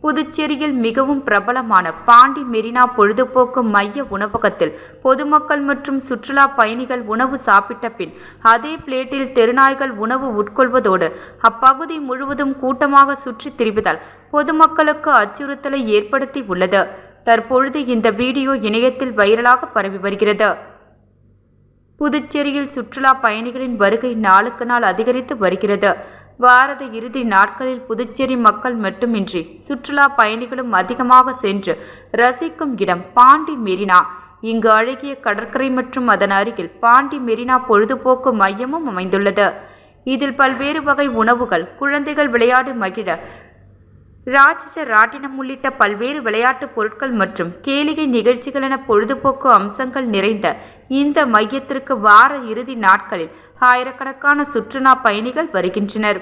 புதுச்சேரியில் மிகவும் பிரபலமான பாண்டி மெரினா பொழுதுபோக்கு மைய உணவகத்தில் பொதுமக்கள் மற்றும் சுற்றுலா பயணிகள் உணவு சாப்பிட்ட பின் அதே பிளேட்டில் தெருநாய்கள் உணவு உட்கொள்வதோடு அப்பகுதி முழுவதும் கூட்டமாக சுற்றித் திரிவதால் பொதுமக்களுக்கு அச்சுறுத்தலை ஏற்படுத்தி உள்ளது. தற்பொழுது இந்த வீடியோ இணையத்தில் வைரலாக பரவி வருகிறது. புதுச்சேரியில் சுற்றுலா பயணிகளின் வருகை நாளுக்கு நாள் அதிகரித்து வருகிறது. வார இறுதி நாட்களில் புதுச்சேரி மக்கள் மட்டுமின்றி சுற்றுலா பயணிகளும் அதிகமாக சென்று ரசிக்கும் இடம் பாண்டி மெரினா. இங்கு அழகிய கடற்கரை மற்றும் அதன் அருகில் பாண்டி மெரினா பொழுதுபோக்கு மையமும் அமைந்துள்ளது. இதில் பல்வேறு வகை உணவுகள், குழந்தைகள் விளையாடி மகிழ ராட்சச ராட்டினம் உள்ளிட்ட பல்வேறு விளையாட்டுப் பொருட்கள் மற்றும் கேளிகை நிகழ்ச்சிகள் என பொழுதுபோக்கு அம்சங்கள் நிறைந்த இந்த மையத்திற்கு வார இறுதி நாட்களில் ஆயிரக்கணக்கான சுற்றுலா பயணிகள் வருகின்றனர்.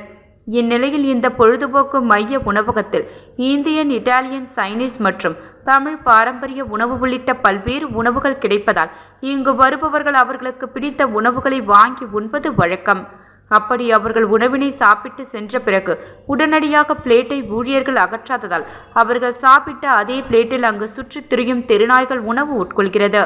இந்நிலையில் இந்த பொழுதுபோக்கு மைய உணவகத்தில் இந்தியன், இட்டாலியன், சைனீஸ் மற்றும் தமிழ் பாரம்பரிய உணவு உள்ளிட்ட பல்வேறு உணவுகள் கிடைப்பதால் இங்கு வருபவர்கள் அவர்களுக்கு பிடித்த உணவுகளை வாங்கி உண்பது வழக்கம். அப்படி அவர்கள் உணவினை சாப்பிட்டு சென்ற பிறகு உடனடியாக பிளேட்டை ஊழியர்கள் அகற்றாததால் அவர்கள் சாப்பிட்ட அதே பிளேட்டில் அங்கு சுற்றித் திரியும் தெருநாய்கள் உணவு உட்கொள்கிறது.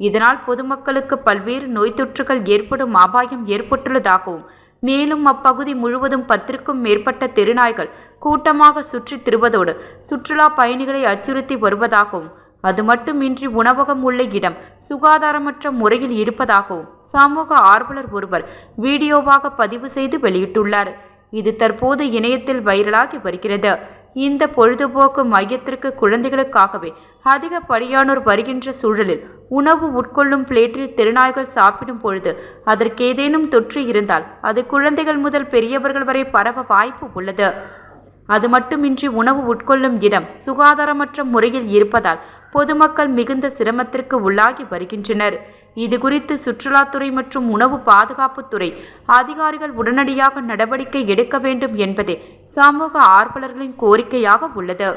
இதனால் பொதுமக்களுக்கு பல்வேறு நோய் தொற்றுகள் ஏற்படும் அபாயம் ஏற்பட்டுள்ளதாகவும், மேலும் அப்பகுதி முழுவதும் 10க்கும் மேற்பட்ட தெருநாய்கள் கூட்டமாக சுற்றித் திரிவதோடு சுற்றுலா பயணிகளை அச்சுறுத்தி வருவதாகவும், அது மட்டுமின்றி உணவகம் உள்ள இடம் சுகாதாரமற்ற முறையில் இருப்பதாகவும் சமூக ஆர்வலர் ஒருவர் வீடியோவாக பதிவு செய்து வெளியிட்டுள்ளார். இது தற்போது இணையத்தில் வைரலாகி வருகிறது. இந்த பொழுதுபோக்கு மையத்திற்கு குழந்தைகளுக்காகவே அதிகப்படியானோர் வருகின்ற சூழலில் உணவு உட்கொள்ளும் பிளேட்டில் தெருநாய்கள் சாப்பிடும் பொழுது அதற்கேதேனும் தொற்று இருந்தால் அது குழந்தைகள் முதல் பெரியவர்கள் வரை பரவ வாய்ப்பு உள்ளது. அது மட்டுமின்றி உணவு உட்கொள்ளும் இடம் சுகாதாரமற்ற முறையில் இருப்பதால் பொதுமக்கள் மிகுந்த சிரமத்திற்கு உள்ளாகி வருகின்றனர். இது குறித்து சுற்றுலாத்துறை மற்றும் உணவு பாதுகாப்புத்துறை அதிகாரிகள் உடனடியாக நடவடிக்கை எடுக்க வேண்டும் என்பதே சமூக ஆர்வலர்களின் கோரிக்கையாக உள்ளது.